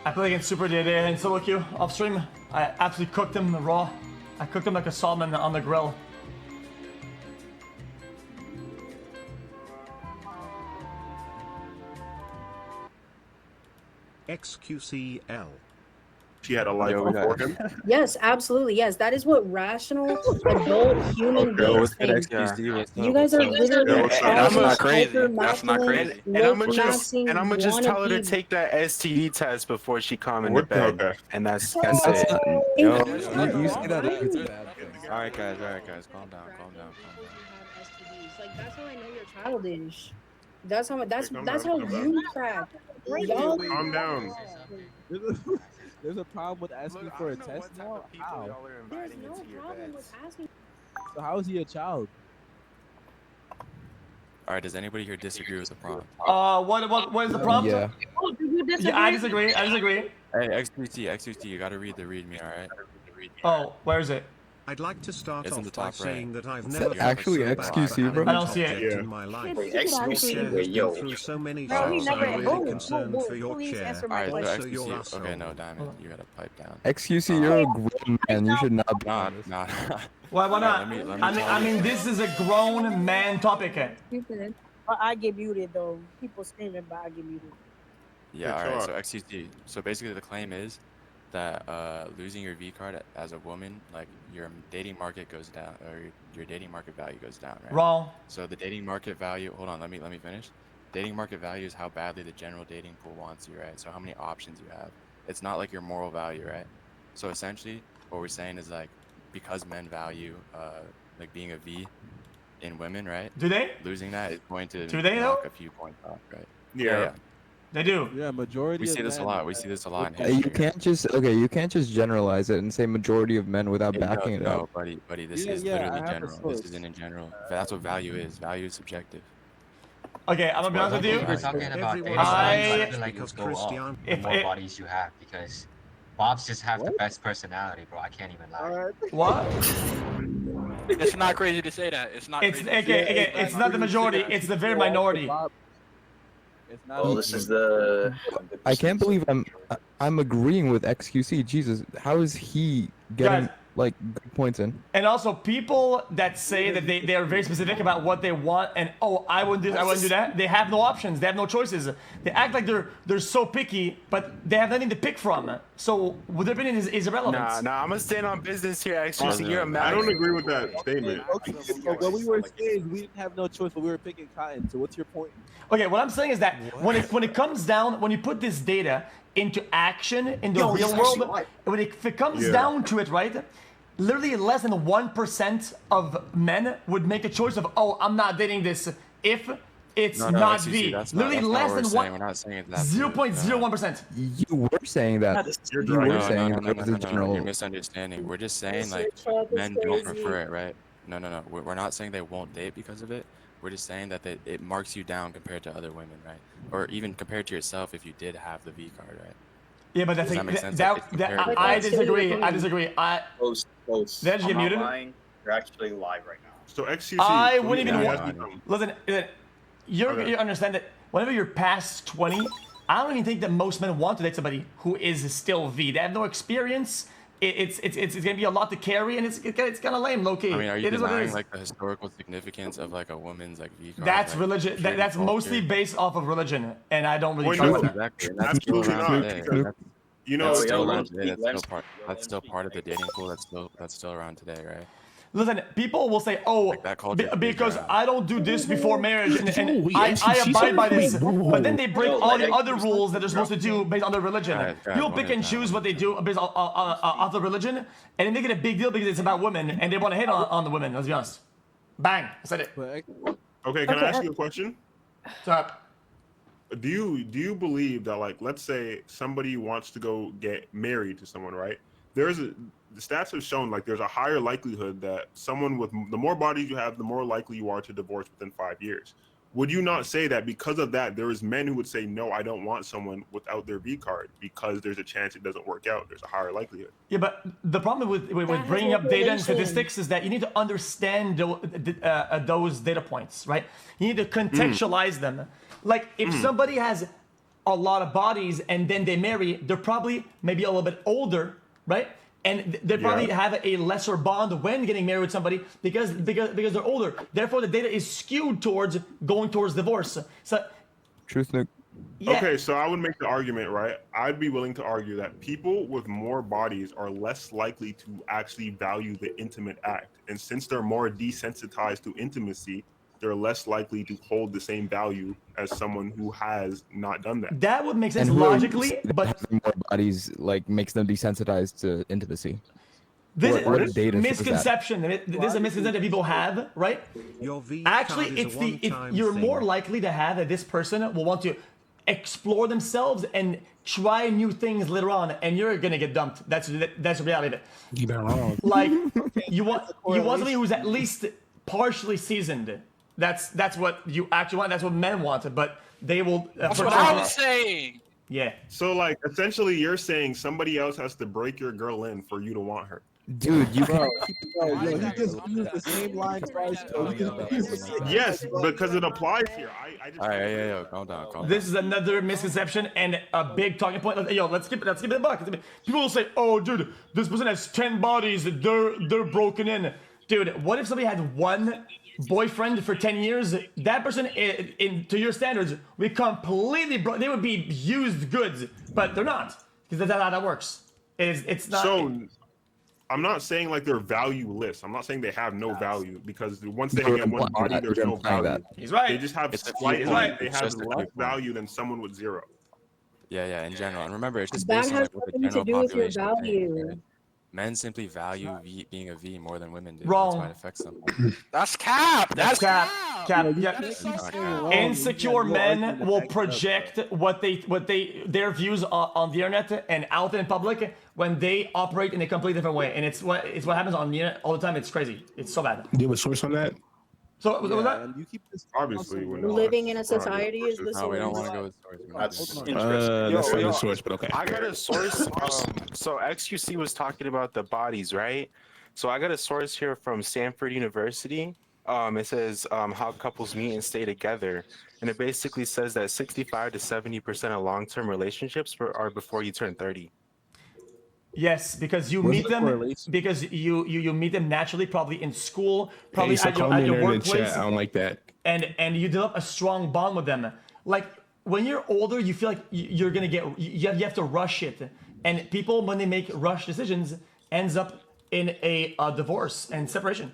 I played against Super the other day in solo queue off stream. I absolutely cooked him raw. I cooked him like a salmon on the grill. xQcl. She had a life before him. Yes, absolutely. Yes, that is what rational adult human beings think. You guys are literally That's not crazy. That's not crazy. And I'm gonna just tell her to take that STD test before she come in the bed. And that's it. You see that? All right, guys. Calm down. Like that's how I know you're childish. That's how you crack. Y'all Calm down. There's a problem with asking for a test now? How? There's no problem with asking. So how is he a child? All right, does anybody here disagree with the prompt? What is the prompt? Yeah. Oh, do you disagree? Yeah, I disagree. Hey, XQC, you gotta read the readme, all right? Oh, where is it? I'd like to start It's in the off by top saying right. that I've It's never actually felt so bad XQC, about bro? an I don't see it. object Yeah. in my life. Wait, Your XQC, chair has wait, yo. been through so many Bro, he shots. never- I'm Whoa, really concerned for your please chair. answer All right, Also so your XQC. asshole. Okay, no, Diamond, you gotta pipe down. XQC, you're a grown man. You should not be Nah, on this. nah. Why not? Let me I mean, this is a grown man topic. But I get muted though. People screaming, but I get muted. Yeah, all right. So XQC. So basically, the claim is that losing your V card as a woman, like your dating market goes down, or your dating market value goes down, right? Wrong. So the dating market value. Hold on, let me finish. Dating market value is how badly the general dating pool wants you, right? So how many options you have. It's not like your moral value, right? So essentially, what we're saying is like, because men value like being a V in women, right? Do they? Losing that is going to Do they, knock though? a few points off, right? Yeah. They do. Yeah, majority. We see of this a men, lot. We see this a lot in You history. can't just generalize it and say majority of men without backing it up. No, buddy, this is Yeah, I literally have the general. This source. isn't in general. That's what value is. Value is subjective. Okay, I'm gonna be honest with you. We're talking about Everyone I feel like because it will go up Christian- the more bodies you have because Bobs just have the best personality, bro. I can't even lie. What? It's not crazy to say that. It's not. It's crazy. okay. It's not the majority. It's the very minority. It's not. Well, this is the. I can't believe I'm agreeing with XQC. Jesus, how is he getting Guys. like good points in? And also, people that say that they are very specific about what they want and I wouldn't do this, I wouldn't do that. They have no options. They have no choices. They act like they're so picky, but they have nothing to pick from. So what their opinion is irrelevant. Nah, I'm gonna stand on business here, XQC. You're a I man. don't agree with that statement. Okay, so when we were saying we didn't have no choice, but we were picking cotton. So what's your point? Okay, what I'm saying is that when it comes down, when you put this data into action in the real world, if it comes down to it, right? Literally less than 1% of men would make a choice of, I'm not dating this if it's not XQC, V. that's Literally not less what than we're saying. one. We're not saying it's that. 0.01%. You were saying that. You were saying that it was a general. You're misunderstanding. We're just saying like men don't prefer it, right? No. We're not saying they won't date because of it. We're just saying that it marks you down compared to other women, right? Or even compared to yourself if you did have the V card, right? Yeah, but that's Does that make sense? I disagree. I disagree. Close. Did I just get muted? Lying. You're actually live right now. So XQC. I wouldn't even want- listen. You understand that whenever you're past 20, I don't even think that most men want to date somebody who is still V. They have no experience. It's gonna be a lot to carry, and it's kind of lame, low key. I mean, are you It is what it denying is. like the historical significance of like a woman's like V card? That's like, religion. trading That's culture? mostly based off of religion, and I don't really Well, trust no, that. Exactly. and That's still Absolutely around not, today. because, That's, You know, that's yo, still let around him today. speak, That's still part of the dating pool. That's still around today, right? Listen, people will say, that culture is because around. I don't do this before marriage, and I abide by this. But then they break all the other rules that they're supposed to do based on their religion. People pick and choose what they do based on the religion, and then they get a big deal because it's about women, and they want to hit on the women, let's be honest. Bang, I said it. Okay, can I ask you a question? So, Do you believe that, like, let's say somebody wants to go get married to someone, right? The stats have shown like there's a higher likelihood that someone with the more bodies you have, the more likely you are to divorce within 5 years. Would you not say that because of that, there is men who would say, no, I don't want someone without their V card because there's a chance it doesn't work out. There's a higher likelihood. yeah, but the problem with bringing up data and statistics is that you need to understand those data points, right? You need to contextualize them. Like if somebody has a lot of bodies and then they marry, they're probably maybe a little bit older, right? And they probably have a lesser bond when getting married with somebody because they're older. Therefore, the data is skewed towards going towards divorce. So, Truth, Nick. yeah. Okay, so I would make the argument, right? I'd be willing to argue that people with more bodies are less likely to actually value the intimate act. And since they're more desensitized to intimacy, they're less likely to hold the same value as someone who has not done that. That would make sense And logically, but having more bodies like makes them desensitized to intimacy. this What is data shows that? misconception. This is a misconception that people have, right? Your V Actually, card is it's a the one-time you're thing. more likely to have that this person will want to explore themselves and try new things later on, and you're gonna get dumped. That's the reality of it. You've been wrong. Like you want somebody who's at least partially seasoned. That's what you actually want. That's what men want, but they will. That's what I was saying. Yeah. So, like, essentially, you're saying somebody else has to break your girl in for you to want her. Dude, you Bro, he just used the same line twice. Yes, because it applies here. I just. All right, yo, calm down. This is another misconception and a big talking point. Yo, let's keep it a buck. People will say, "Oh, dude, this person has 10 bodies. They're broken in." Dude, what if somebody had one boyfriend for 10 years? That person, to your standards, would be completely broke. They would be used goods, but they're not, because that's not how that works. It's not. So, I'm not saying like they're valueless. I'm not saying they have no value, because once they get one body, there's no value. He's right. They just have It's a slightly. viewpoint. They It's have just a less viewpoint. value than someone with zero. Yeah, in general. And remember, it's just That based on has like, what the nothing to general do with your population thinks, value. right? Men simply value being a V more than women do. Wrong. That's why it affects them. That's cap. That's cap. cap. Yeah. Insecure men will project their views on the internet and out in public when they operate in a completely different way, and it's what happens on the internet all the time. It's crazy. It's so bad. Do you have a source on that? So was that? And you keep this Obviously, we're not. Living in a society is the No, we don't source. want to go with stories. That's interesting. that's not Yo, the source, but okay. I got a source. So xQc was talking about the bodies, right? So I got a source here from Stanford University. It says how couples meet and stay together, and it basically says that 65 to 70% of long-term relationships are before you turn 30. Yes, because you Where's meet the them correlation? because you meet them naturally, probably in school, probably Hey, so at your, comment at your there in the workplace, chat. I don't like that. and you develop a strong bond with them. Like when you're older, you feel like you're gonna you have to rush it, and people when they make rush decisions ends up in a divorce and separation.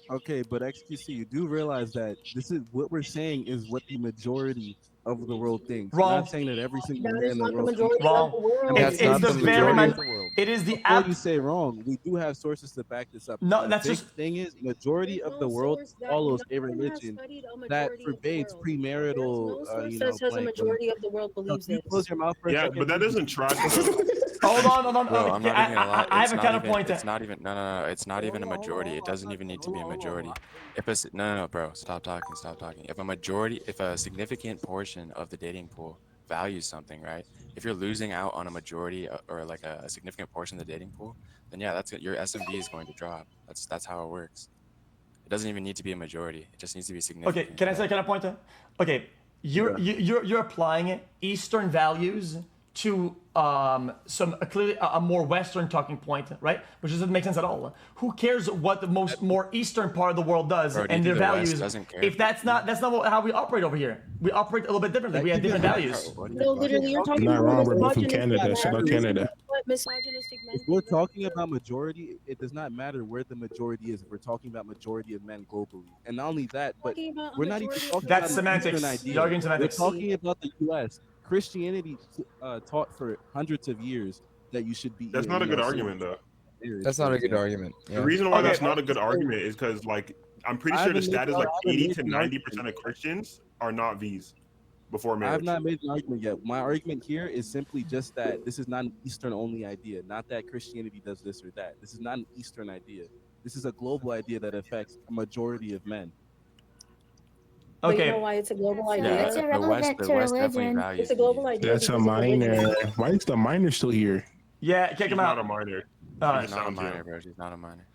Okay, but XQC, you do realize that this is what we're saying is what the majority of the world thinks. Wrong. We're not saying that every single That man is in the not the world thinks. majority Wrong. of the world. It's not the the very majority man. of the world. It is the Before app. you say wrong, we do have sources to back this up. No, The that's big just- thing is majority of the world follows a religion that forbids premarital. There's no source that says a blank. majority of the world So believes you this. close your mouth for a Yeah, second. but that doesn't track. Hold on. Bro, I'm not even gonna lie. I have It's a not counter even- point. It's not even. No. It's not even a majority. It doesn't even need to be a majority. If it's no, bro, stop talking. If a significant portion of the dating pool values something, right? If you're losing out on a majority or like a significant portion of the dating pool, then yeah, that's your SMV is going to drop. That's how it works. It doesn't even need to be a majority. It just needs to be significant. Okay, can I say a counter point? Okay, you're applying Eastern values to some clearly a more Western talking point, right? Which doesn't make sense at all. Who cares what the more Eastern part of the world does Bro, do you and their think the West values? doesn't care? If that's not how we operate over here. We operate a little bit differently. We have different values. No, literally, you're talking Not about wrong, we're both from misogynistic Canada. men. Shout out Canada. What misogynistic men If we're talking about majority, it does not matter where the majority is. We're talking about majority of men globally, and not only that, but Talking about a we're not even majority of talking That's about semantics. an Eastern idea. You're arguing semantics. We're talking about the U.S. Christianity taught for hundreds of years that you should be. That's not a good argument, though. That's not a good argument. The Yeah. reason why Okay. that's not a good argument is because, like, I'm pretty I sure the haven't stat made- is like I haven't 80 made to an 90% of Christians are not V's before I marriage. have not made an argument yet. My argument here is simply just that this is not an Eastern only idea. Not that Christianity does this or that. This is not an Eastern idea. This is a global idea that affects a majority of men. But you Okay. know why it's a global Yeah, idea? the West definitely values. It's a global these. idea. That's a because of religion. minor. Why is the minor still here? Yeah, kick She's him not a out. minor. Alright. She's not a minor, bro. She's not a minor.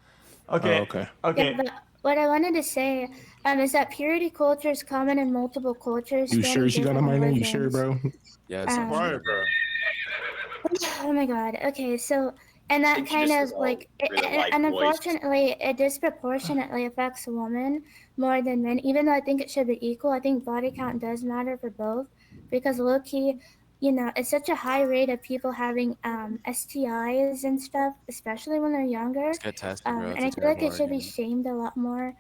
Okay. Oh, okay. Okay. what I wanted to say is that purity culture is common in multiple cultures. You spanning sure she got a different minor? You sure, religions. bro? Yeah, it's Quiet, bro. Oh my god. Okay, so and I that think she kind just of has a like really light and voice. unfortunately it disproportionately affects women more than men, even though I think it should be equal. I think body count does matter for both, because low key, you know, it's such a high rate of people having STIs and stuff, especially when they're younger. Just get tested, bro. And I It's a feel like terrible it should be argument. shamed a lot more.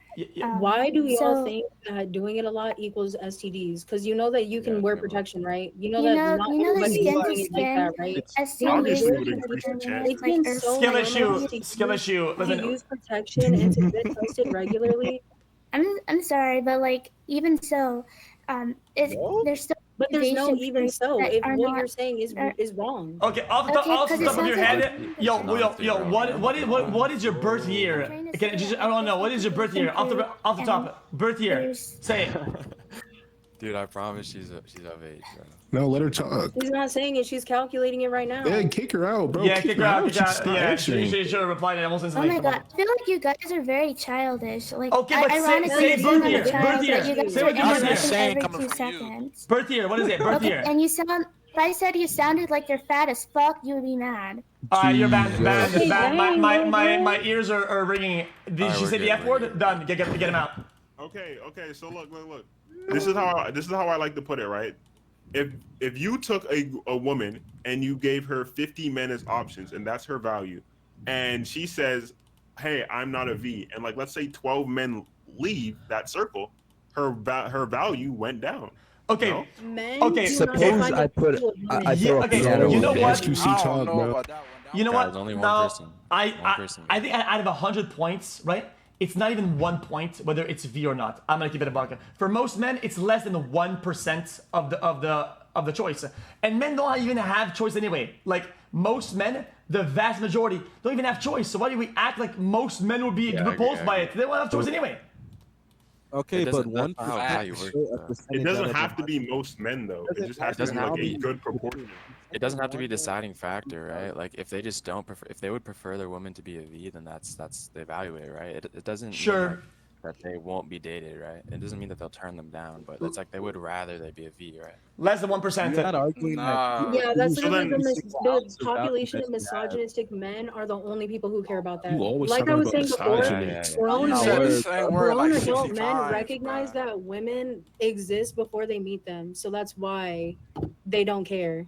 Why do we all so- think that doing it a lot equals STDs? Because you know that you can Yeah, wear pretty much. protection, right? You You know, not you know that everybody skin is to doing it like skin that, right? STDs Obviously, are it would increase the determined, It's chance. been like so Skill normal issue. to Skill use, issue. to Listen. use protection and to get tested regularly. I'm sorry, but like even so, it's there's still But there's no accusations even so. that If are what not- you're saying is are- wrong. Okay, off the Okay, 'cause it top of your sounds like head, yo, what is your birth year? trying to Can say just that I don't know. What is your birth year? Off the top, birth year. there's- Say it. Dude, I promise she's of age, bro. No, let her talk. She's not saying it. She's calculating it right now. Yeah, kick her out, bro. Yeah, kick her out. Kick her She's out. not Yeah, she answering. should have replied almost Oh instantly. my Come on. god, I feel like you guys are very childish. Like, Okay, but ironically, say being birth a year. child, Birth year. that you guys Say are what your birth year. interrupting saying every coming 2 from you. seconds. Birth year. What is it? Birth Okay, year. and you sound. If I said you sounded like you're fat as fuck, you would be mad. You're banned. Jesus. My ears are ringing. Did Alright, she we're say the good, F we're word? good. Done. Get him out. Okay. So look. This is how I like to put it, right? If you took a woman and you gave her 50 men as options, and that's her value, and she says, "Hey, I'm not a V," and like let's say 12 men leave that circle, her value went down. Okay. No? Men Okay, do Suppose not find I it put cool with I throw a okay, piano you know away. what? XQC I don't talk, know bro. about that one. You know Guys, what? only one No, person. One person. I think out of 100 points, right? It's not even 1 point whether it's V or not. I'm gonna give it a buck. For most men, it's less than 1% of the choice, and men don't even have choice anyway. Like most men, the vast majority don't even have choice. So why do we act like most men would be repulsed by it? They don't have choice anyway. Okay, It but doesn't- one that's not how value works, though. It doesn't have to be most men though. It just has to doesn't be have like to a be- good proportion. It doesn't have to be a deciding factor, right? Like if they just don't prefer, if they would prefer their woman to be a V, then that's they evaluate, right? It doesn't Sure. mean like, that they won't be dated, right? It doesn't mean that they'll turn them down, but it's like they would rather they be a V, right? Less than 1%. You're not arguing Nah. that. Yeah, that's So literally then- the population of misogynistic men are the only people who care about that. You always Like I talking was about saying before, misogyny. Yeah. grown You Nah, said word. the same word grown like adult 50 men times, recognize bruh. that women exist before they meet them, so that's why they don't care.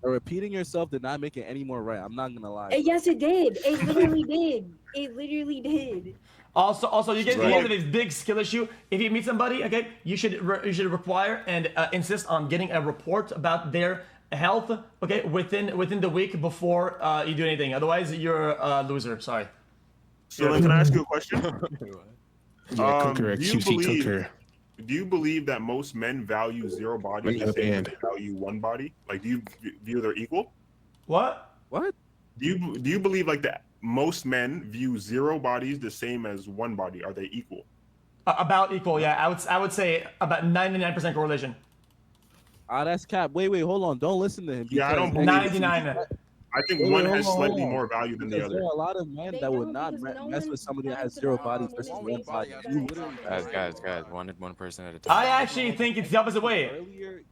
Repeating yourself did not make it any more right. I'm not gonna lie. Yes, it did. It literally did. It literally did. Also, you get Right. into this big skill issue. If you meet somebody, okay, you should require and insist on getting a report about their health, okay, within the week before you do anything. Otherwise, you're a loser. Sorry. So then, can I ask you a question? Yeah, cook her, do you XQC, cook believe- her. Do you believe that most men value zero bodies Bring the it same as in. they value one body? Like, do you view they're equal? What? What? Do you believe like that most men view zero bodies the same as one body? Are they equal? About equal, yeah. I would say about 99% correlation. Ah, that's cap. Wait, hold on. Don't listen to him. Yeah, I don't because- believe 99. I think Wait, one hold has on, slightly hold on. more value than the Because there other. are a lot of men They that would don't, not because no mess one with somebody that has has to zero know bodies how versus many one ways body. that You guys literally Guys, one person at a time. I actually think it's the opposite way. earlier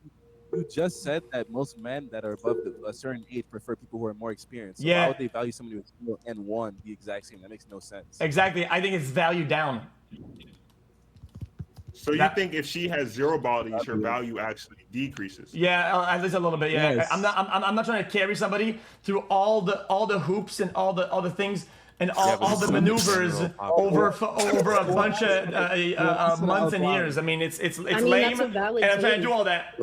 you just said that most men that are above a certain age prefer people who are more experienced. So Yeah. why would they value somebody with 0 and 1 the exact same? That makes no sense. Exactly. I think it's valued down. So you That- think if she has zero bodies, her value actually decreases? Yeah, at least a little bit. Yeah, Yes. I'm not trying to carry somebody through all the hoops and all the things and all but the some maneuvers general over a bunch of months and years. I mean, it's I mean, lame, that's a valid and I'm trying to take. do all that.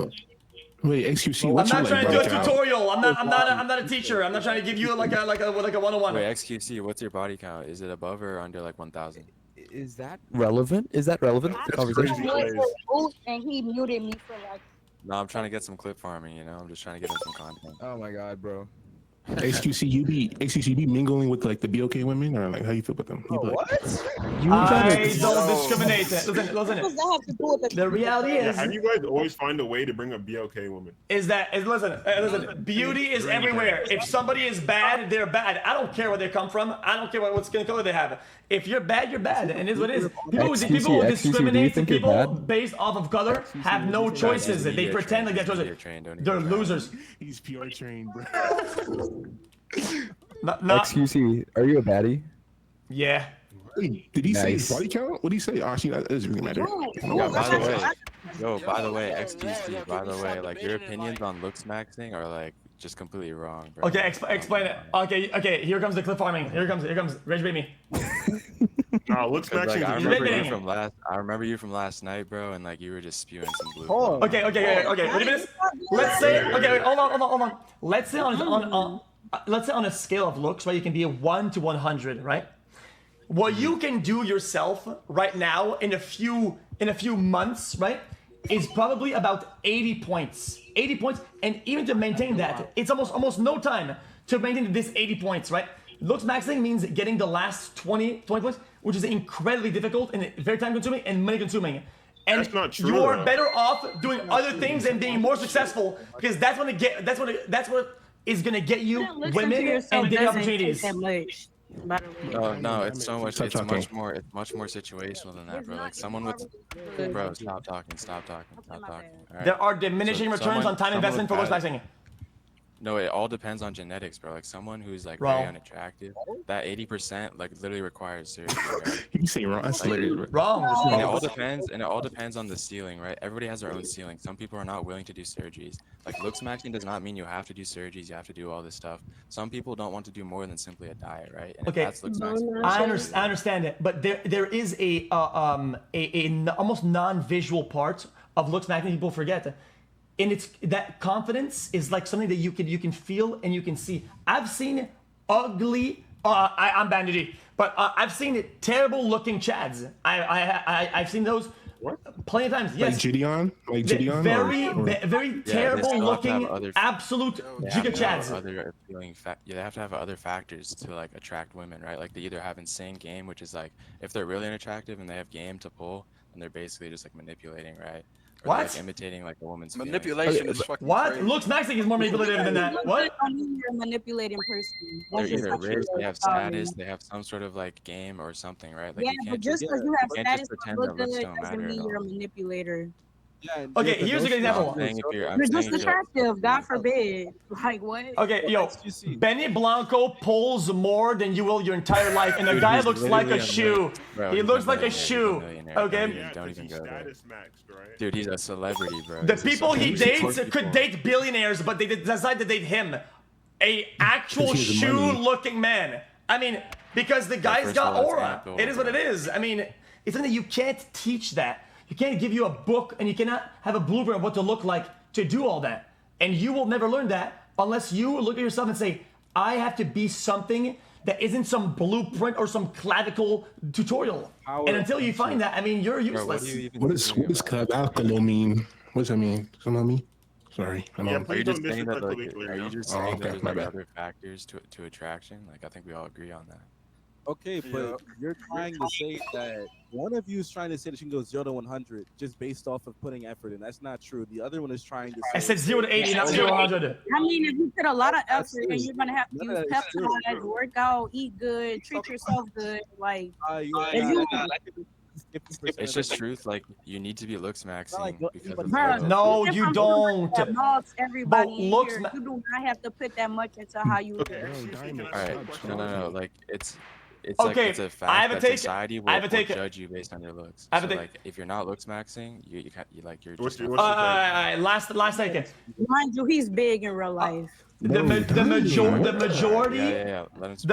Wait, XQC, I'm what's not your trying like to do a breakout? tutorial. I'm not a teacher. I'm not trying to give you like a 101. Wait, XQC, what's your body count? Is it above or under like 1,000? Is that relevant? Is that relevant to the That's conversation? crazy. And he muted me for like. No, I'm trying to get some clip farming, you know? I'm just trying to get him some content. Oh my god, bro. XQC, you be mingling with like the BOK women, or like how you feel about them? You be like, I don't discriminate. Listen. What does that have to do with The reality is, How do you guys always find a way to bring a BOK woman? listen. Beauty is everywhere. If somebody is bad, they're bad. I don't care where they come from. I don't care what skin color they have. If you're bad, you're bad, and it's what it is. People who discriminate people based off of color have no choices. They pretend like they're choices. They're losers. he's PR trained, bro. XQC, are you a baddie? Yeah. Did he Nice. say body count? What did he say? Actually, that doesn't really matter. By the way, XQC, by the way, like your opinions on looks maxing are like just completely wrong, bro. Okay, explain it. Okay. Here comes the clip farming. Here comes. Rage bait me. Looks maxing. Like, I remember you from last night, bro, and like you were just spewing some blue. Okay. Wait a minute. Let's say. Okay. Wait, hold on. Let's say on a scale of looks, right? You can be a 1 to 100, right? What you can do yourself right now in a few months, right, is probably about 80 points. 80 points, and even to maintain that, it's almost no time to maintain this 80 points, right? Looks maxing means getting the last 20 points, which is incredibly difficult and very time consuming and money consuming. And That's not true, you're though. better off doing other things and being more successful, because that's what is gonna get you women and dating opportunities. No, it's so much. It's much more situational than that, bro. Like someone with, bro, stop talking. All right? There are diminishing returns on time investment for looks maxing. No, it all depends on genetics, bro. Like someone who's like Wrong. very unattractive, that 80% like literally requires surgery. Right? You say wrong. That's literally wrong. And it all depends on the ceiling, right? Everybody has their own ceiling. Some people are not willing to do surgeries. Like looks maxing does not mean you have to do surgeries. You have to do all this stuff. Some people don't want to do more than simply a diet, right? And Okay, if that's looks maxing, I understand it, but there is a almost non-visual part of looks maxing people forget. And it's that confidence is like something that you can feel and you can see. I've seen ugly. I'm bandagey, but I've seen terrible looking chads. I've seen those plenty of times. Yes. Like Gideon? Very terrible looking, absolute giga chads. They have to have other factors to like attract women, right? Like they either have insane game, which is like if they're really unattractive and they have game to pull, then they're basically just like manipulating, right? Or What? like imitating like a woman's Manipulation is fucking What? crazy. Looks maxing is more manipulative than that. What? You're a manipulating person. They're either rich, they have status, they have some sort of like game or something, right? Like Yeah, you but can't just because you have can't just status or pretend look that good looks don't doesn't matter mean at you're a all. manipulator. Okay, here's a good example. You're just attractive, God forbid. Like what? Okay, yo, Benny Blanco pulls more than you will your entire life, and the guy looks like a shoe. He looks like a shoe. Okay. Don't even go there. Dude, he's a celebrity, bro. The people he dates could date billionaires, but they decide to date him, a actual shoe-looking man. I mean, because the guy's got aura. It is what it is. I mean, it's something you can't teach that. You can't give you a book and you cannot have a blueprint of what to look like to do all that. And you will never learn that unless you look at yourself and say, I have to be something that isn't some blueprint or some clavicle tutorial. And until you find that, I mean, you're useless. What does clavicle mean? What does that mean? Does know me? Sorry. Are you just saying that there's like other factors to attraction? Like I think we all agree on that. Okay, but you're trying to say that one of you is trying to say that she can go 0 to 100 just based off of putting effort in. That's not true. The other one is trying to say. I said 0 to 80, not 0 to 100. I mean, if you put a lot of effort, then you're gonna have to use peptides, work out, eat good, treat yourself good. Like, It's just truth. Like you need to be looks maxing because Bro, no, you don't. Everybody But looks here, you do not have to put that much into how you look. all right, no. Like it's Okay, like it's a fact I have a that take. society I have a will take. judge you based on your looks. I have a So take. like if you're not looks maxing, you like you're. What's just your not- Last second. Mind you, he's big in real life. The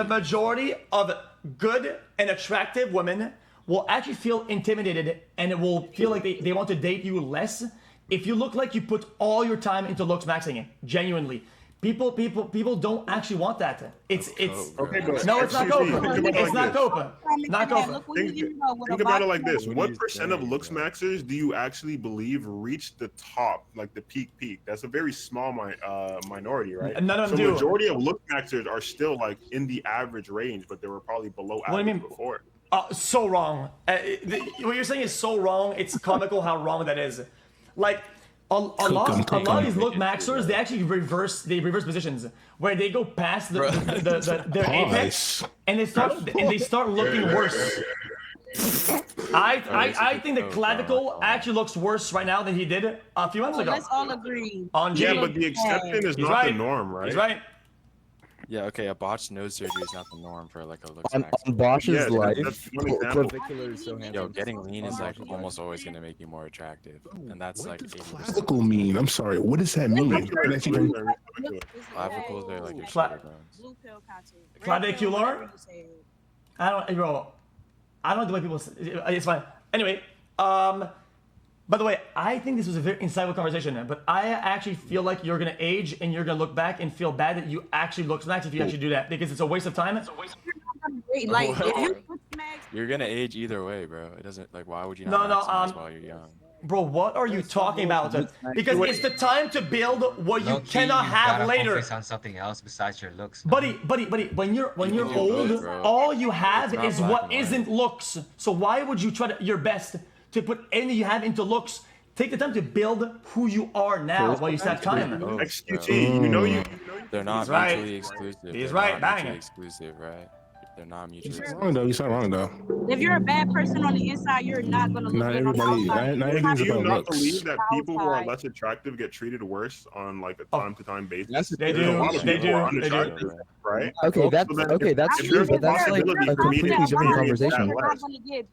majority of good and attractive women will actually feel intimidated and it will feel like they want to date you less if you look like you put all your time into looks maxing it. Genuinely. People don't actually want that. It's okay, but no, it's not XQC, Copa. think about it It's not like Copa. Not Copa. Think about it like this: what percent of looks maxers do you actually believe reach the top, like the peak? That's a very small minority, right? None of them so do. Majority of look maxers are still like in the average range, but they were probably below What do you average mean? before. So wrong. What you're saying is so wrong. It's comical how wrong that is. Like a lot of these look maxers, they actually reverse positions where they go past their apex and they start looking worse. I think the clavicle actually looks worse right now than he did a few months ago. Let's all agree. On G. Yeah, but the exception is He's not the right. norm, right? He's right. Yeah, okay, a botched nose surgery is not the norm for like a looks On maxer. Bosch's life, Clavicular is so handsome. Yo, getting lean is like almost always gonna make you more attractive, and that's like 80%. Clavicle mean? I'm sorry. What does that mean? Clavicles are like your shoulder bones. Clavicular? I don't like the way people say it's fine. Anyway, by the way, I think this was a very insightful conversation, but I actually feel like you're gonna age and you're gonna look back and feel bad that you actually look max if you actually do that because it's a waste of time. Like, if you You're gonna age either way, bro. It doesn't like why would you not maximize while you're young? Bro, what are you talking about? Because it's the time to build what you Low-key, cannot you have gotta later. focus on something else besides your looks. Buddy, when you're do old, both, bro. all you have It's not is black what and white. isn't looks. So why would you try your best to put anything you have into looks? Take the time to build who you are now while you still have time. XQT, you know you. They're not He's right. mutually exclusive. He's They're right, not bang. mutually exclusive, right? They're not mutually He's exclusive. wrong though. He's not wrong though. if you're a bad person on the inside, you're not gonna look Not good on the everybody. outside. Not Do everything's you about not looks. believe that people who are Outside. less attractive get treated worse on like a Oh. time-to-time basis? That's They There's a do. lot of They people who are do. They do. unattractive, right? Okay, So that's then okay. if- That's if true, there's but that's like possibility a for me to completely different experience that conversation. less-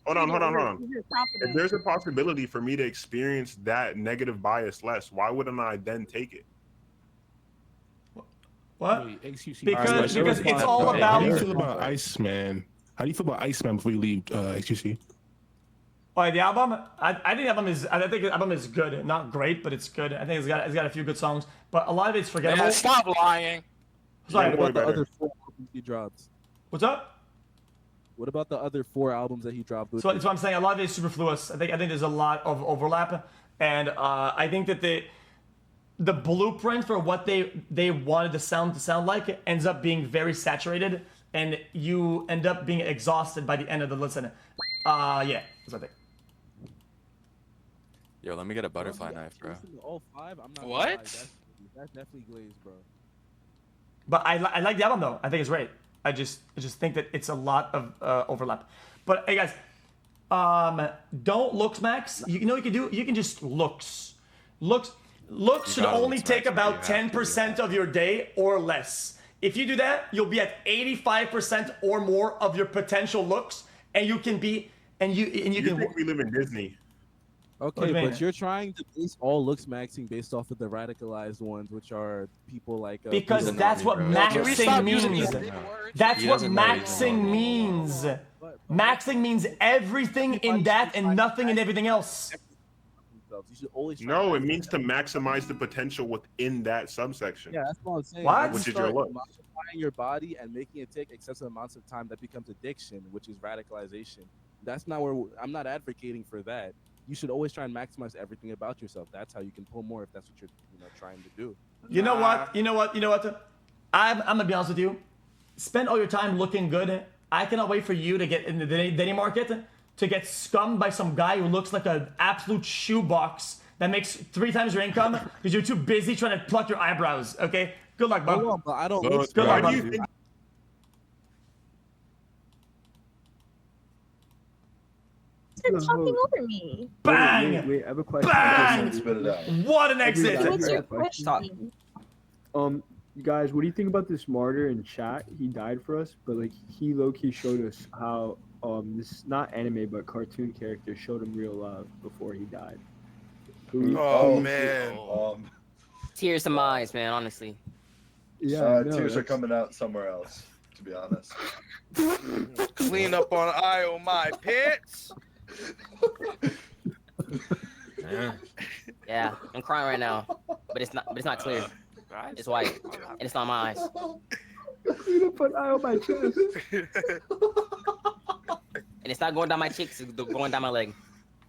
Hold on. If there's a possibility for me to experience that negative bias less, why wouldn't I then take it? What? Wait, XQC. Because it's all How about. do you feel about Iceman? How do you feel about Iceman before you leave XQC? Oh, the album? I think the album is good, not great, but it's good. I think it's got a few good songs, but a lot of it's forgettable. Man, stop lying. Sorry, What about the better. other 4 albums he dropped? what's up? What about the other 4 albums that he dropped? With So that's what I'm saying. A lot of it is superfluous. I think there's a lot of overlap, and I think that the blueprint for what they wanted the sound to sound like ends up being very saturated, and you end up being exhausted by the end of the listen. Yeah, that's what I think. Yo, let me get a butterfly knife, bro. Listen to all 5. I'm not gonna What? lie, that's definitely glazed, bro. But I like the album though. I think it's great. I just think that it's a lot of overlap. But hey guys, don't looks max. You know what you can do? You can just looks. Looks should gotta only looks take max, about you have to do 10% of your day or less. If you do that, you'll be at 85% or more of your potential looks, and you can be you can. think we live in Disney? Okay, do you mean? but you're trying to base all looks maxing based off of the radicalized ones, which are people like. Because doesn't that's know what me, bro. Can we maxing stop using these means. big words? That's He what doesn't know he's maxing wrong. means. Maxing means everything in that and nothing in everything else. You should always. try No, to it means to maximize the potential within that subsection. Yeah, that's what I'm saying. What? When you Which is your start look. modifying your body and making it take excessive amounts of time, that becomes addiction, which is radicalization. That's not where I'm not advocating for that. You should always try and maximize everything about yourself. That's how you can pull more if that's what you're trying to do. You know what? I'm gonna be honest with you. Spend all your time looking good. I cannot wait for you to get in the dating market to get scummed by some guy who looks like an absolute shoebox that makes 3 times your income because you're too busy trying to pluck your eyebrows. Okay, good luck, bub. Hold on, but I don't. So, look good why luck, do you bub. think You're talking over me. Bang! Wait, I have a question. Bang! Spit it out. What an exit! What's your Stop. question? Guys, what do you think about this martyr in chat? He died for us, but like he low-key showed us how this is not anime but cartoon character showed him real love before he died. Oh man. Tears in my eyes, man. Honestly. Yeah, Tears are coming out somewhere else, to be honest. Clean up on aisle my pits. Yeah, I'm crying right now, but it's not clear. It's white, and it's not my eyes. You done put eye on my chest. And it's not going down my cheeks, it's going down my leg.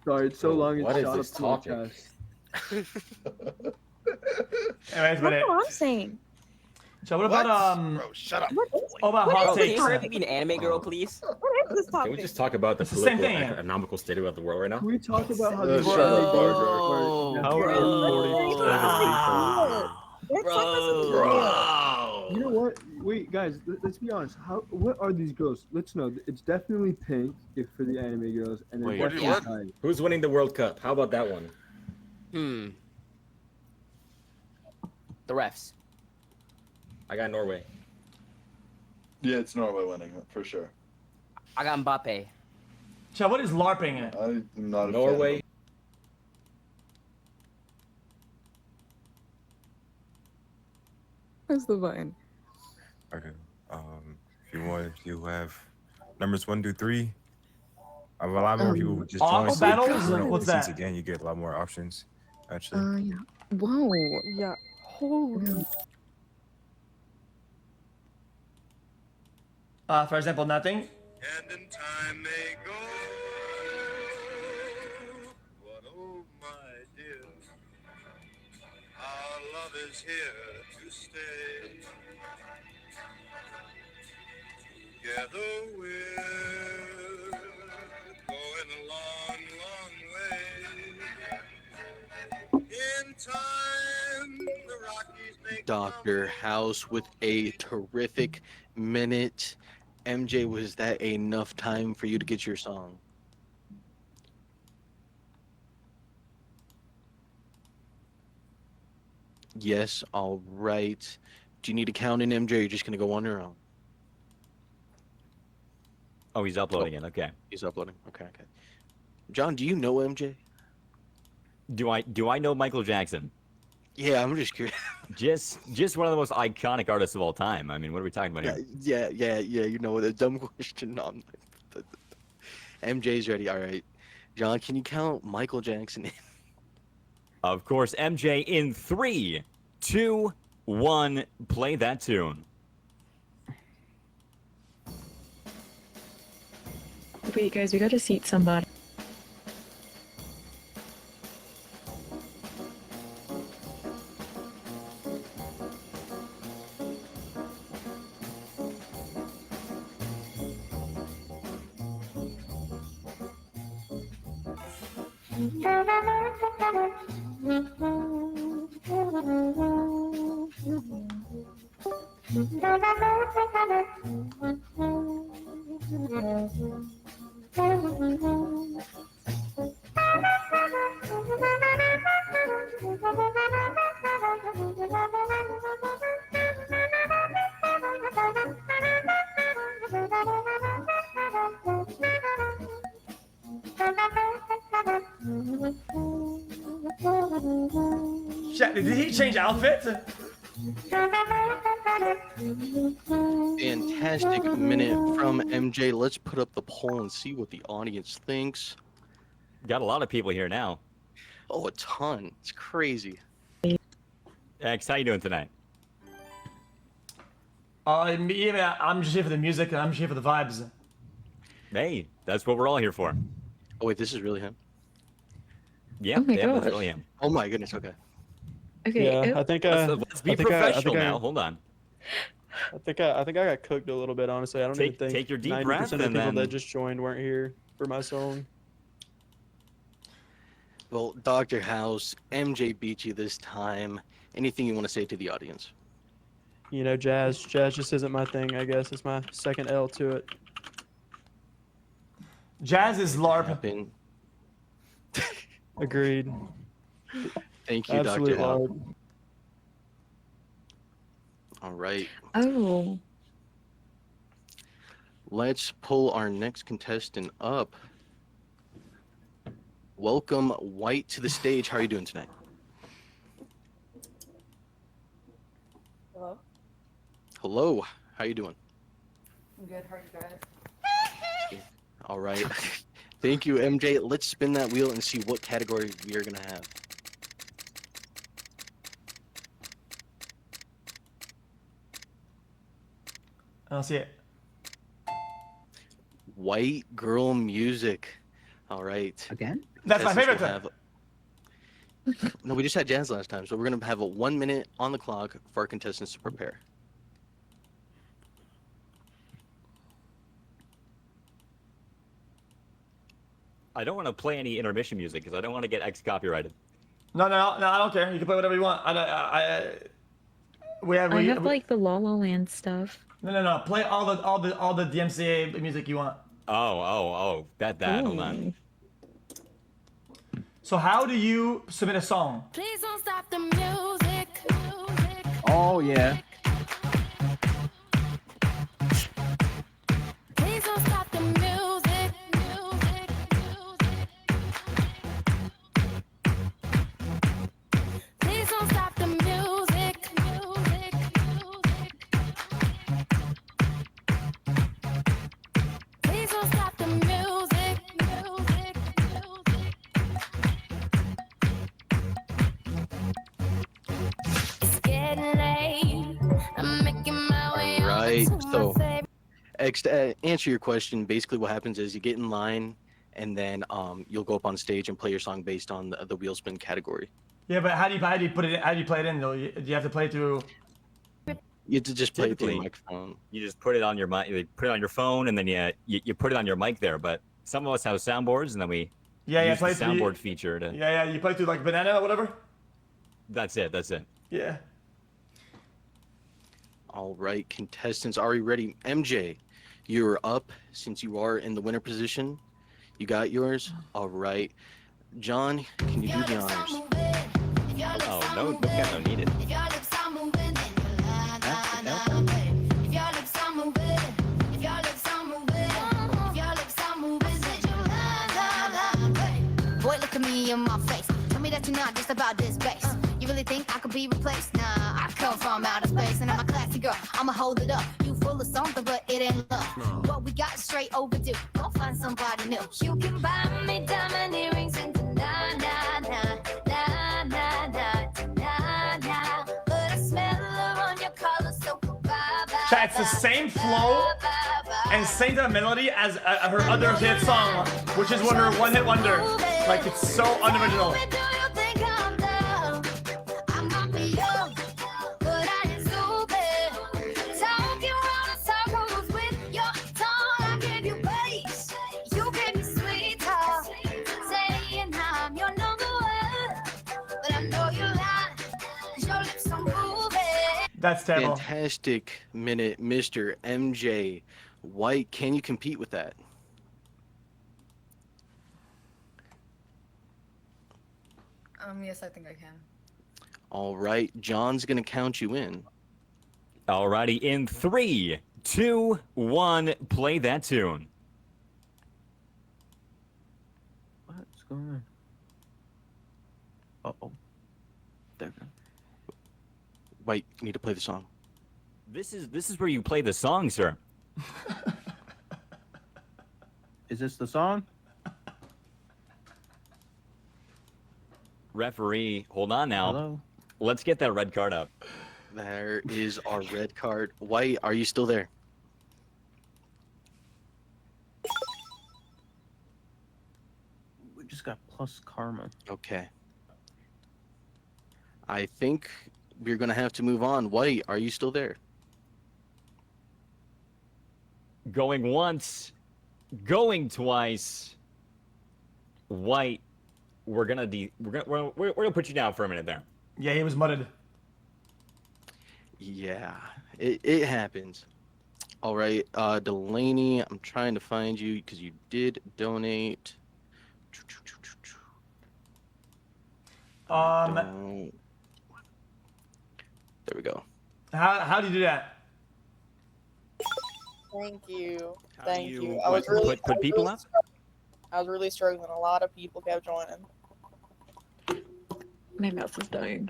Sorry, it's so long What it's is shot this up to my topic? chest. Anyways, That's but what I'm saying. So what about Bro, shut up. what about Bro, hot can takes? you hurry up and be an anime girl, please? What is this Can topic? we just talk about the It's the same political, thing. economical state of the world right now? Can we talk about how Uh, these shut up, Bro, How are bro, Let's talk about some bro. You know what? Wait, guys, let's be honest. What are these girls? Let's know. It's definitely pink if for the anime girls, and then Wait, definitely what? Thai. Who's winning the World Cup? How about that one? The refs. I got Norway. Yeah, it's Norway winning for sure. I got Mbappe. So what is LARPing? I'm not a Norway. fan Where's the button? Okay. If you have numbers 1 through 3, I have a lot more people who just Ox join. So battles? you know, What's since that? again, you get a lot more options. Actually, Yeah. Whoa. Yeah. Holy. For example, nothing. And in time may go. But oh my dear, our love is here to stay. Together we're going a long, long way. In time, the Rockies may Dr. House with a terrific minute. MJ, was that enough time for you to get your song? Yes, all right. Do you need to count in, MJ, or you're just going to go on your own? Oh, he's uploading it. Okay. He's uploading. Okay. John, do you know MJ? Do I know Michael Jackson? Yeah, I'm just curious. Just one of the most iconic artists of all time. I mean, what are we talking about here? Yeah. You know, a dumb question. No, MJ's ready. All right. John, can you count Michael Jackson in? Of course, MJ in 3, 2, 1. Play that tune. Wait, guys, we gotta seat somebody. Shit, did he change outfit? Fantastic minute from MJ. Let's put up the poll and see what the audience thinks. Got a lot of people here now. Oh, a ton. It's crazy. X, how you doing tonight? Yeah, I'm just here for the music and I'm just here for the vibes. Hey, that's what we're all here for. Oh, wait, this is really him? Yeah, Oh my that's gosh. really him. Oh my goodness, okay. Okay. Yeah, I think Let's be professional now. Hold on. I think I got cooked a little bit, honestly. I don't even think take your deep 90% breath of the and people then- that just joined weren't here for my song. Well, Dr. House, MJ beat you this time. Anything you want to say to the audience? You know, jazz just isn't my thing, I guess. It's my second L to it. Jazz is LARP. Agreed. Thank you, Absolute Dr. House. LARP. All right. Oh. Let's pull our next contestant up. Welcome, White, to the stage. How are you doing tonight? Hello? Hello. How you doing? I'm good. How are you guys? All right. Thank you, MJ. Let's spin that wheel and see what category we are going to have. I don't see it. White girl music. All right. Again? That's my favorite. No, we just had jazz last time, so we're gonna have a 1 minute on the clock for our contestants to prepare. I don't want to play any intermission music because I don't want to get X copyrighted. No, I don't care. You can play whatever you want. I have like the La La Land stuff. No. Play all the DMCA music you want. Oh. That. Hold on. So how do you submit a song? Please don't stop the music. Oh yeah. Please don't stop the music. Please don't stop the music. Please don't stop the music. It's getting late. I'm making my way Right. over to So, my favorite. X, to answer your question, basically what happens is you get in line, and then you'll go up on stage and play your song based on the wheel spin category. Yeah, but how do you put it? How do you play it in though? Do you have to play through? You have to just play it through the Typically, microphone. You just put it on your mic. You put it on your phone, and then you put it on your mic there. But some of us have soundboards, and then we use play the through- soundboard feature to. Yeah, you play through like banana or whatever. That's it. Yeah. All right, contestants, are you ready? MJ, you're up since you are in the winner position. You got yours? All right. John, can you do the honors? Oh, no need it. Boy, look at me in my face. Tell me that you're not just about this bass. You really think I could be replaced? Nah, I come from outer space and I'm a classy girl. I'ma hold it up. You full of something, but it ain't love. What we got is straight overdue. Go find somebody new. You can buy me diamond earrings and na na na na na na na na. But I smell her on your collar, so goodbye. Chat, it's the same flow and same type of melody as her other hit song, which is her one-hit wonder. Like, it's so unoriginal. That's terrible. Fantastic minute, Mr. MJ White. Can you compete with that? Yes, I think I can. All right, John's gonna count you in. Alrighty, in 3, 2, 1, play that tune. What's going on? Uh-oh. There we go. White, you need to play the song. This is where you play the song, sir. Is this the song? Referee, hold on now. Hello? Let's get that red card up. There is our red card. White, are you still there? We just got plus karma. Okay. I think we're gonna have to move on. White, are you still there? Going once, going twice. White, we're gonna put you down for a minute there. Yeah, he was mudded. Yeah, it happens. All right, Delaney, I'm trying to find you because you did donate. There we go. How do you do that? Thank you. How Thank do you. you I was really put people up? I was really struggling. A lot of people kept joining. My mouse is dying.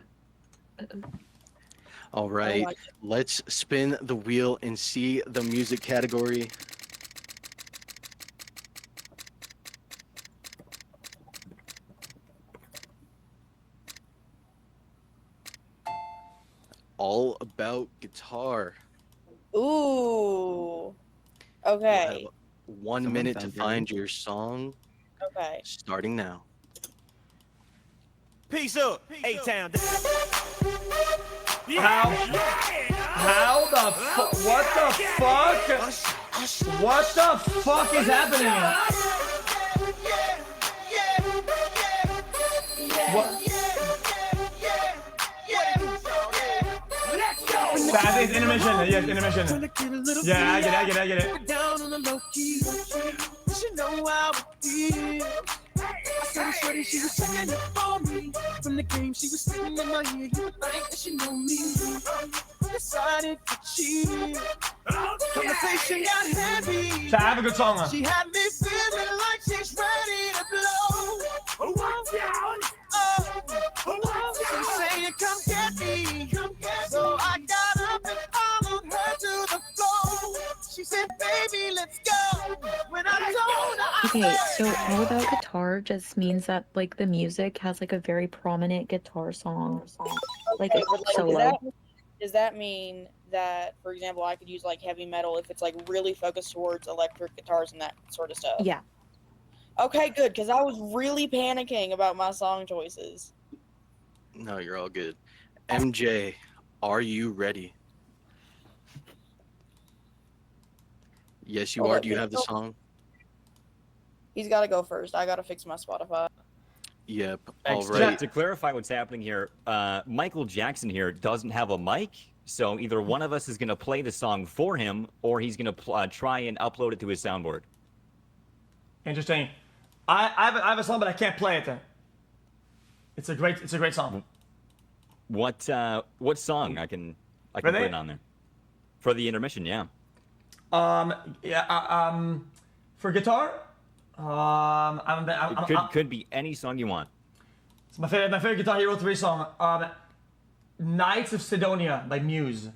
All right, let's spin the wheel and see the music category. All about guitar. Ooh. You have Okay. 1 minute to find your song. Okay. Starting now. Peace up, A-Town. How the fuck? What the fuck? What the fuck is happening? What? That is intermission. Yes, intermission. Yeah, I get it. Down on the low key. She know how it is. I saw the shorty, she was checking up on me. From the game, she was sitting in my ear. You would think that she know me. Decided to cheat. Conversation got heavy. So I have a good song. She had me feeling like she's ready to blow. Watch out. She's saying, come get me. So I got up and followed her to the floor. She said, baby, let's go. When I told her, Okay, so all about guitar just means that like the music has like a very prominent guitar song, like a solo. Does that mean that, for example, I could use like heavy metal if it's like really focused towards electric guitars and that sort of stuff? Yeah. Okay, good, because I was really panicking about my song choices. No, you're all good. MJ, are you ready? Yes, you are. Do you have the song? He's got to go first. I got to fix my Spotify. Yep. All To- right. To clarify what's happening here, Michael Jackson here doesn't have a mic, so either one of us is going to play the song for him, or he's going to try and upload it to his soundboard. Interesting. I have a song, but I can't play it. It's a great song. What song I can put Really? it on there for the intermission? Yeah. For guitar, Could be any song you want. it's my favorite Guitar Hero 3 song. Knights of Sidonia by Muse.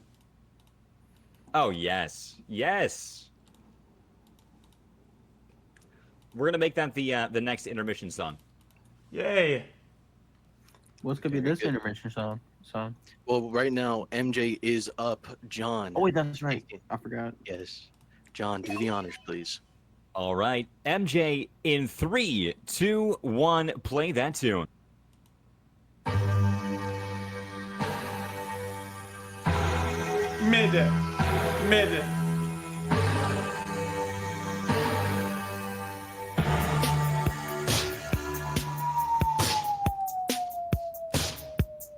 Oh yes, yes. We're gonna make that the next intermission song. Yay. What's gonna be this intermission song? Well, right now, MJ is up. John. Oh wait, that's right. I forgot. Yes. John, do the honors, please. All right, MJ, in 3, 2, 1, play that tune. Mid.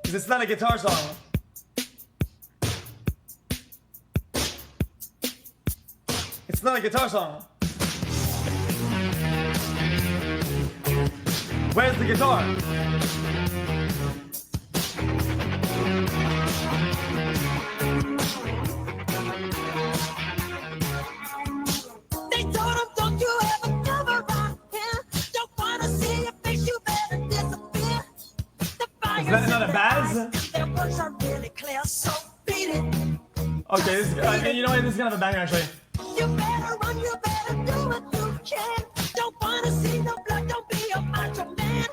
Because it's not a guitar song. It's not a guitar song. Where's the guitar? They told him, don't you ever come around here. Don't wanna see your face, you better disappear. Is that another Baz? Their words are really clear, so beat it. Okay, this, you know what? This is kind of a banger actually. You better run, you better do what you can. Don't wanna see no blood, don't be a macho man.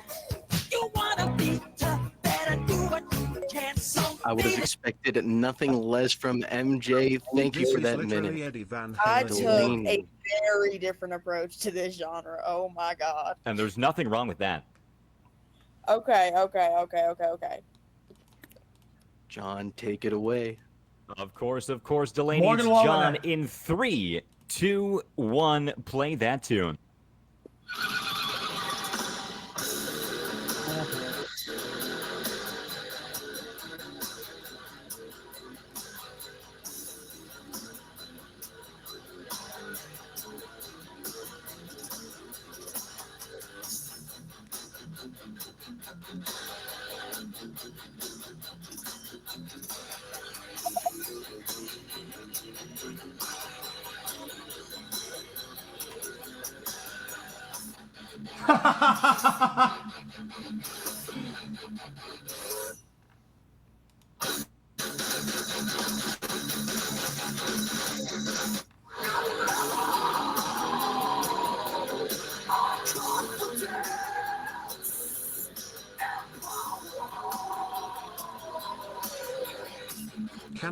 You wanna be tough, better do what you can. So I would have expected nothing less from MJ. Thank you for that minute. I took Delaney. a very different approach to this genre. Oh my god. And there's nothing wrong with that. Okay. John, take it away. Of course, Delaney. Morgan It's Wallen. John in 3, 2, 1, play that tune.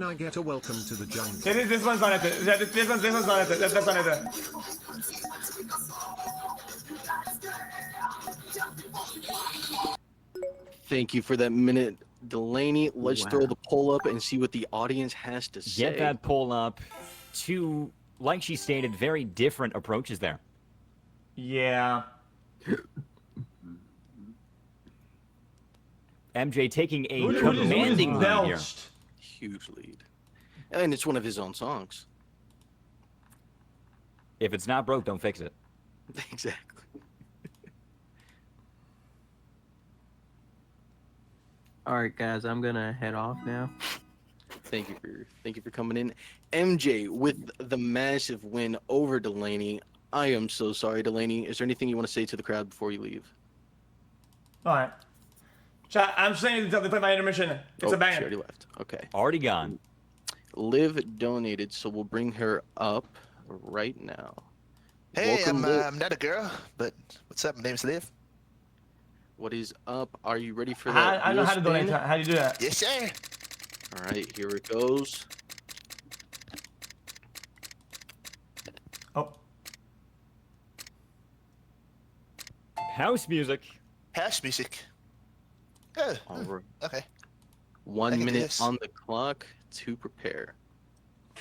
Can I get a welcome to the jungle? This one's on it. This one's on it. That's on it. Thank you for that minute, Delaney. Let's Wow. throw the poll up and see what the audience has to say. Get that poll up. Two, like she stated, very different approaches there. Yeah. MJ taking a Who just commanding lead here. belched? Huge lead. And it's one of his own songs. If it's not broke, don't fix it. Exactly. All right, guys, I'm gonna head off now. Thank you for coming in. MJ with the massive win over Delaney. I am so sorry, Delaney. Is there anything you want to say to the crowd before you leave? All right. Chat, I'm saying to play my intermission. It's a She banger. already left. Okay. Already gone. Liv donated, so we'll bring her up right now. Hey, Welcome, Liv. I'm not a girl, but what's up? My name's Liv. What is up? Are you ready for that? I know wheel how to donate. spin? How do you do that? Yes, sir. All right, here it goes. Oh. House music. House music. Oh. All right. Okay. I 1 can do minute this. on the clock to prepare.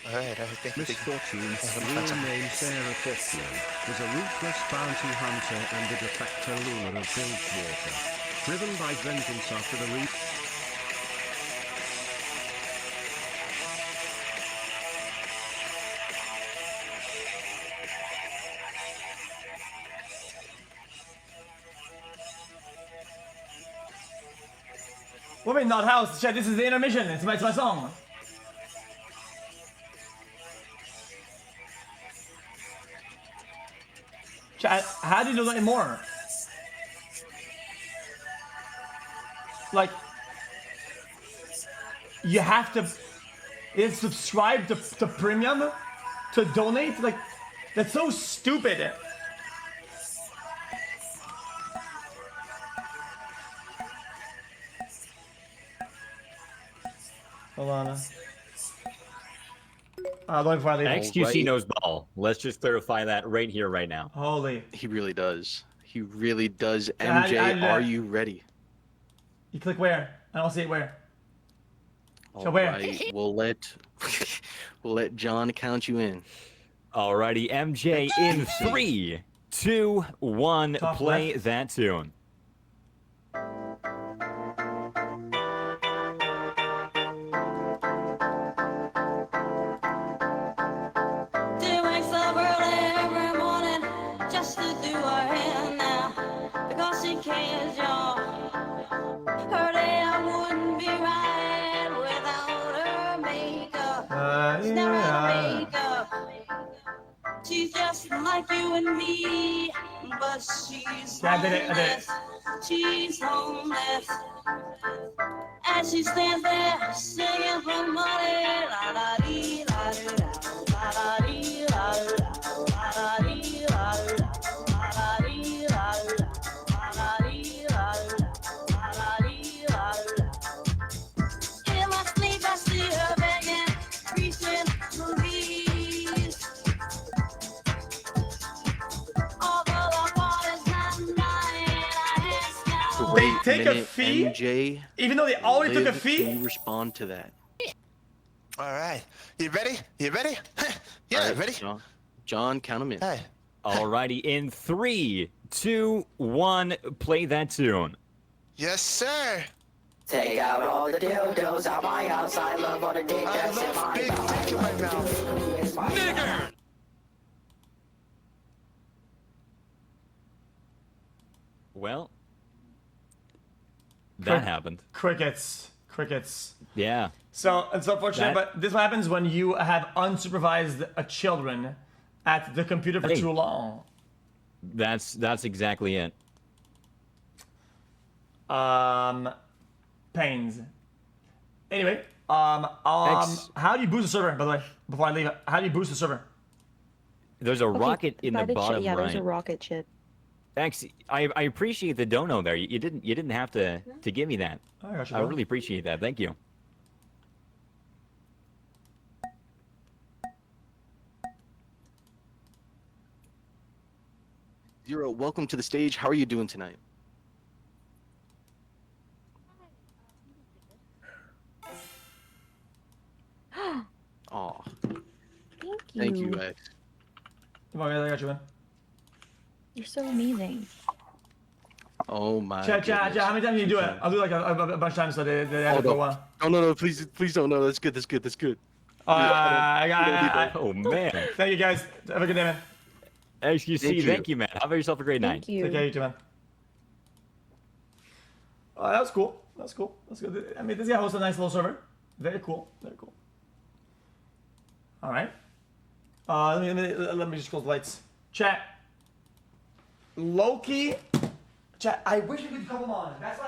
All right. I think. Misfortune's I real think- name Sarah Fortune was a ruthless bounty hunter and the de facto ruler of Bilgewater. Driven by vengeance after the Woman, not house. Chat, this is the intermission. It's my song. Chat, how do you donate more? Like, you have to subscribe to premium to donate? Like, that's so stupid. Hold on. Don't before I leave. XQC knows ball. Let's just clarify that right here, right now. Holy. He really does. He really does. Yeah, MJ, are you ready? You click where? I don't see it where. So All where? right, we'll let John count you in. Alrighty, MJ in 3, 2, 1. Top Play left. that tune. She wakes up early every morning just to do her hair now because she cares, y'all. Her day wouldn't be right without her makeup. She's never had makeup. She's just like you and me, but she's Yeah, I did it. homeless. She's homeless. As she stands there singing for money, la la dee la dee da. In my sleep, I see her begging, reaching for these. Although the water's not mine, I ask now. They take a Minute, fee? MJ, Even though they always took a Liv, fee? Can you respond to that? All right. You ready? You ready? Yeah, All right, ready? John, count him in. Hey. Alrighty, in 3, 2, 1. Play that tune. Yes, sir. Take out all the dildos out my house. I love all the dick that's in my Big dick in my mouth. Nigger! Well, that happened. Crickets. Crickets. Yeah. So it's unfortunate, That- but this happens when you have unsupervised children at the computer for Hey. too long. That's exactly it. Pains. Anyway, X- how do you boost the server, by the way? Before I leave, how do you boost the server? There's a rocket in by the bottom chip. Yeah, right. there's a rocket chip. X, I appreciate the dono there. You didn't have to give me that. I got you, I bro. really appreciate that. Thank you. Zero, welcome to the stage. How are you doing tonight? Aw. Thank you. Thank you, X. Come on, guys, I got you, man. You're so amazing. Oh my Chat, goodness. how many times do you do it? I'll do like a bunch of times so they have to go well. Oh, no, please don't. No, that's good. Oh man. Thank you guys. Have a good day, man. xQc, thank you, man. How about yourself a great night? Thank you. Take care, you too, man. That was cool. That's good. I mean, this guy hosts a nice little server. Very cool. All right. Let me just close the lights. Chat. Loki. Chat. I wish we could come on. That's why.